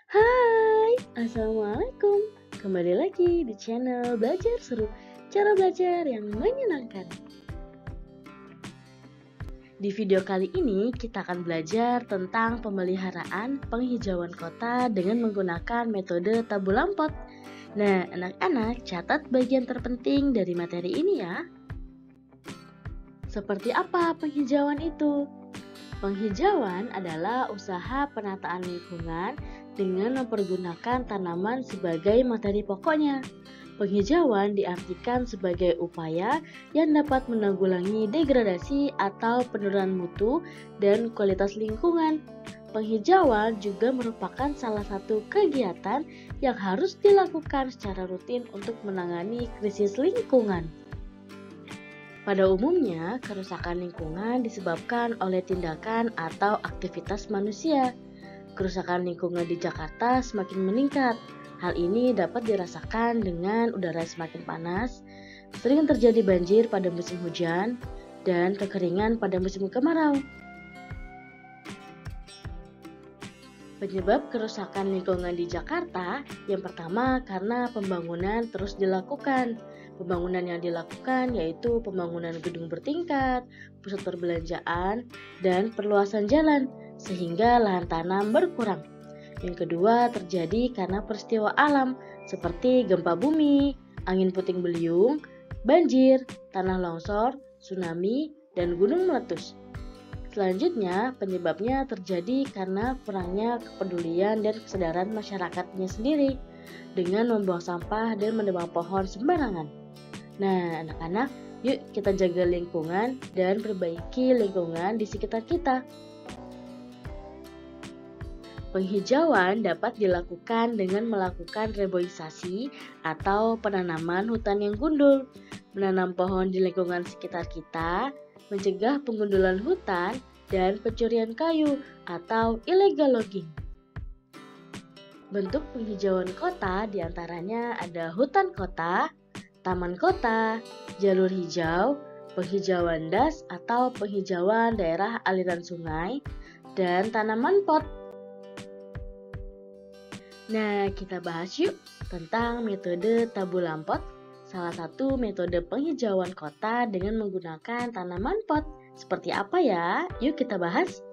Hai, Assalamualaikum. Kembali lagi di channel Belajar Seru, cara belajar yang menyenangkan. Di video kali ini kita akan belajar tentang pemeliharaan penghijauan kota dengan menggunakan metode tabu lampot. Nah, anak-anak catat bagian terpenting dari materi ini ya. Seperti apa penghijauan itu? Penghijauan adalah usaha penataan lingkungan dengan mempergunakan tanaman sebagai materi pokoknya. Penghijauan diartikan sebagai upaya yang dapat menanggulangi degradasi atau penurunan mutu dan kualitas lingkungan. Penghijauan juga merupakan salah satu kegiatan yang harus dilakukan secara rutin untuk menangani krisis lingkungan. Pada umumnya, kerusakan lingkungan disebabkan oleh tindakan atau aktivitas manusia. Kerusakan lingkungan di Jakarta semakin meningkat. Hal ini dapat dirasakan dengan udara semakin panas, sering terjadi banjir pada musim hujan, dan kekeringan pada musim kemarau. Penyebab kerusakan lingkungan di Jakarta yang pertama karena pembangunan terus dilakukan. Pembangunan yang dilakukan yaitu pembangunan gedung bertingkat, pusat perbelanjaan, dan perluasan jalan, sehingga lahan tanam berkurang. Yang kedua terjadi karena peristiwa alam seperti gempa bumi, angin puting beliung, banjir, tanah longsor, tsunami, dan gunung meletus. Selanjutnya, penyebabnya terjadi karena kurangnya kepedulian dan kesadaran masyarakatnya sendiri dengan membuang sampah dan menebang pohon sembarangan. Nah, anak-anak, yuk kita jaga lingkungan dan perbaiki lingkungan di sekitar kita. Penghijauan dapat dilakukan dengan melakukan reboisasi atau penanaman hutan yang gundul, menanam pohon di lingkungan sekitar kita, mencegah penggundulan hutan, dan pencurian kayu atau illegal logging. Bentuk penghijauan kota diantaranya ada hutan kota, taman kota, jalur hijau, penghijauan das atau penghijauan daerah aliran sungai, dan tanaman pot. Nah, kita bahas yuk tentang metode tabu lampot, salah satu metode penghijauan kota dengan menggunakan tanaman pot. Seperti apa ya? Yuk kita bahas.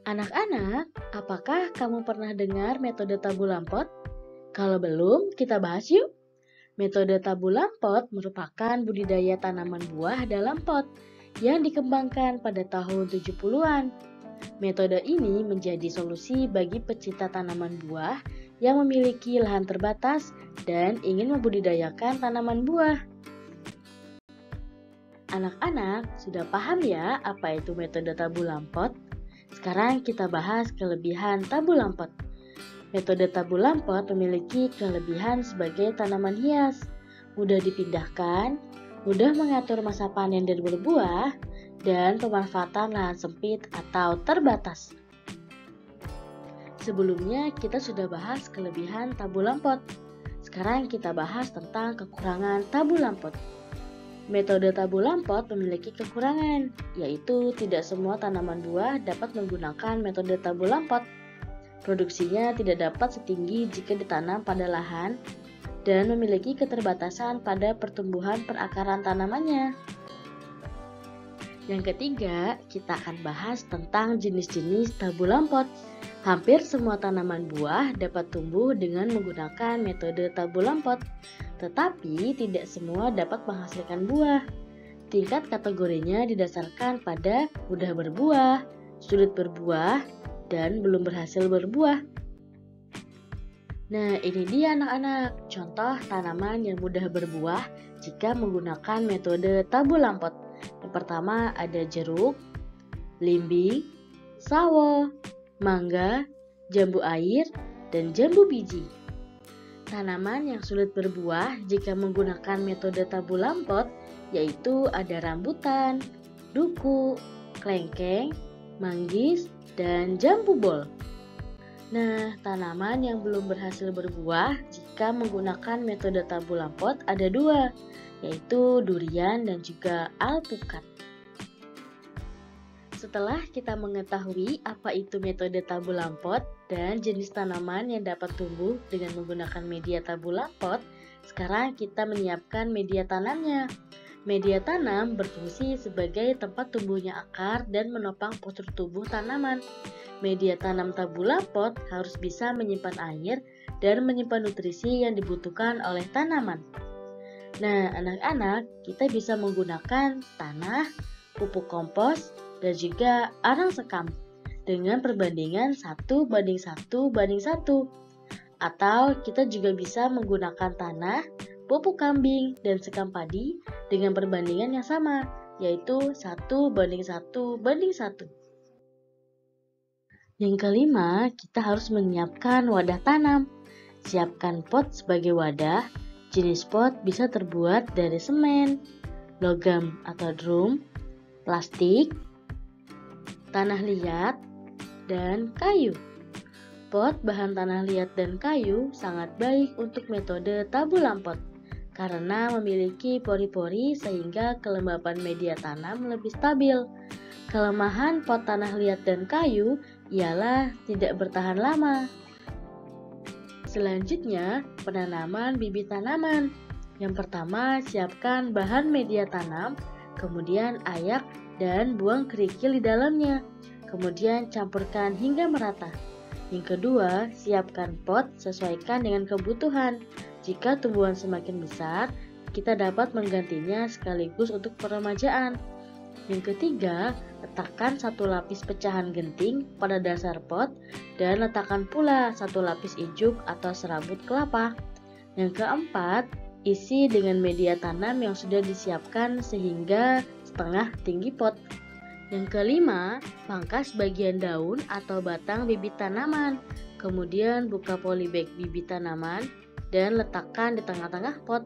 Anak-anak, apakah kamu pernah dengar metode tabu lampot? Kalau belum, kita bahas yuk. Metode tabu lampot merupakan budidaya tanaman buah dalam pot yang dikembangkan pada tahun 70-an. Metode ini menjadi solusi bagi pecinta tanaman buah yang memiliki lahan terbatas dan ingin membudidayakan tanaman buah. Anak-anak, sudah paham ya apa itu metode tabu lampot? Sekarang kita bahas kelebihan tabu lampot. Metode tabu lampot memiliki kelebihan sebagai tanaman hias, mudah dipindahkan, mudah mengatur masa panen dan berbuah, dan pemanfaatan lahan sempit atau terbatas. Sebelumnya kita sudah bahas kelebihan tabu lampot. Sekarang kita bahas tentang kekurangan tabu lampot. Metode tabu lampot memiliki kekurangan, yaitu tidak semua tanaman buah dapat menggunakan metode tabu lampot. Produksinya tidak dapat setinggi jika ditanam pada lahan dan memiliki keterbatasan pada pertumbuhan perakaran tanamannya. Yang ketiga, kita akan bahas tentang jenis-jenis tabu lampot. Hampir semua tanaman buah dapat tumbuh dengan menggunakan metode tabu lampot, tetapi tidak semua dapat menghasilkan buah. Tingkat kategorinya didasarkan pada mudah berbuah, sulit berbuah, dan belum berhasil berbuah. Nah, ini dia anak-anak, contoh tanaman yang mudah berbuah jika menggunakan metode tabu lampot. Yang pertama ada jeruk, belimbing, sawo, mangga, jambu air, dan jambu biji. Tanaman yang sulit berbuah jika menggunakan metode tabu lampot yaitu ada rambutan, duku, klengkeng, manggis, dan jambu bol. Nah, tanaman yang belum berhasil berbuah jika menggunakan metode tabu lampot ada dua, yaitu durian dan juga alpukat. Setelah kita mengetahui apa itu metode tabula pot dan jenis tanaman yang dapat tumbuh dengan menggunakan media tabula pot, sekarang kita menyiapkan media tanamnya. Media tanam berfungsi sebagai tempat tumbuhnya akar dan menopang postur tubuh tanaman. Media tanam tabula pot harus bisa menyimpan air dan menyimpan nutrisi yang dibutuhkan oleh tanaman. Nah, anak-anak, kita bisa menggunakan tanah, pupuk kompos, dan juga arang sekam dengan perbandingan 1:1:1. Atau kita juga bisa menggunakan tanah, pupuk kambing, dan sekam padi dengan perbandingan yang sama, yaitu 1:1:1. Yang kelima, kita harus menyiapkan wadah tanam. Siapkan pot sebagai wadah. Jenis pot bisa terbuat dari semen, logam atau drum, plastik, tanah liat, dan kayu. Pot bahan tanah liat dan kayu sangat baik untuk metode tabula pot karena memiliki pori-pori sehingga kelembapan media tanam lebih stabil. Kelemahan pot tanah liat dan kayu ialah tidak bertahan lama. Selanjutnya, penanaman bibit tanaman. Yang pertama, siapkan bahan media tanam, kemudian ayak dan buang kerikil di dalamnya. Kemudian campurkan hingga merata. Yang kedua, siapkan pot sesuaikan dengan kebutuhan. Jika tumbuhan semakin besar, kita dapat menggantinya sekaligus untuk peremajaan. Yang ketiga, letakkan satu lapis pecahan genting pada dasar pot dan letakkan pula satu lapis ijuk atau serabut kelapa. Yang keempat, isi dengan media tanam yang sudah disiapkan sehingga setengah tinggi pot. Yang kelima, pangkas bagian daun atau batang bibit tanaman. Kemudian buka polybag bibit tanaman dan letakkan di tengah-tengah pot.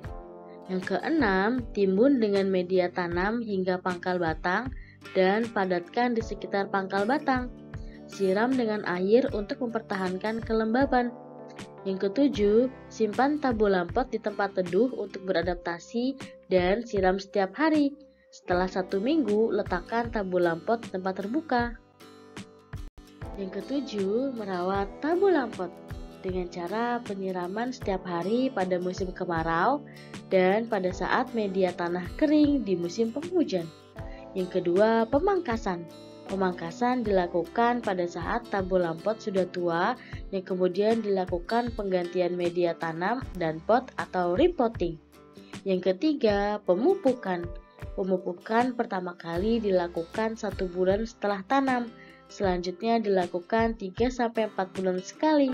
Yang keenam, timbun dengan media tanam hingga pangkal batang dan padatkan di sekitar pangkal batang. Siram dengan air untuk mempertahankan kelembaban. Yang ketujuh, simpan tabula pot di tempat teduh untuk beradaptasi dan siram setiap hari. Setelah 1 minggu, letakkan tabula pot di tempat terbuka. Yang ketujuh, merawat tabula pot dengan cara penyiraman setiap hari pada musim kemarau dan pada saat media tanah kering di musim penghujan. Yang kedua, pemangkasan. Pemangkasan dilakukan pada saat tabula pot sudah tua, yang kemudian dilakukan penggantian media tanam dan pot atau repotting. Yang ketiga, pemupukan. Pemupukan pertama kali dilakukan 1 bulan setelah tanam. Selanjutnya dilakukan 3-4 bulan sekali.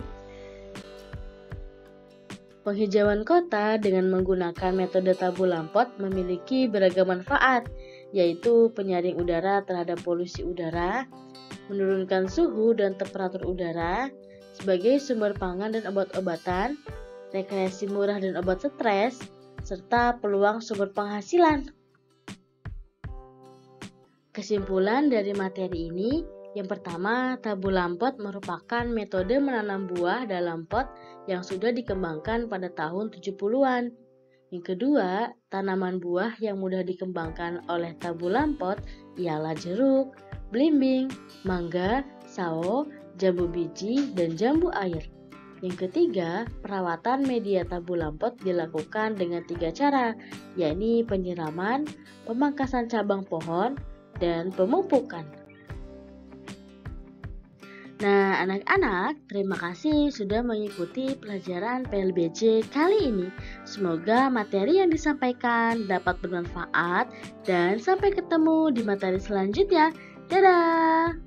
Penghijauan kota dengan menggunakan metode tabula pot memiliki beragam manfaat, yaitu penyaring udara terhadap polusi udara, menurunkan suhu dan temperatur udara, sebagai sumber pangan dan obat-obatan, rekreasi murah dan obat stres, serta peluang sumber penghasilan. Kesimpulan dari materi ini, yang pertama, tabula pot merupakan metode menanam buah dalam pot yang sudah dikembangkan pada tahun 70-an. Yang kedua, tanaman buah yang mudah dikembangkan oleh tabula pot ialah jeruk, belimbing, mangga, sawo, jambu biji, dan jambu air. Yang ketiga, perawatan media tabula pot dilakukan dengan 3 cara, yakni penyiraman, pemangkasan cabang pohon, dan pemupukan. Nah, anak-anak, terima kasih sudah mengikuti pelajaran PLBJ kali ini. Semoga materi yang disampaikan dapat bermanfaat dan sampai ketemu di materi selanjutnya. Dadah!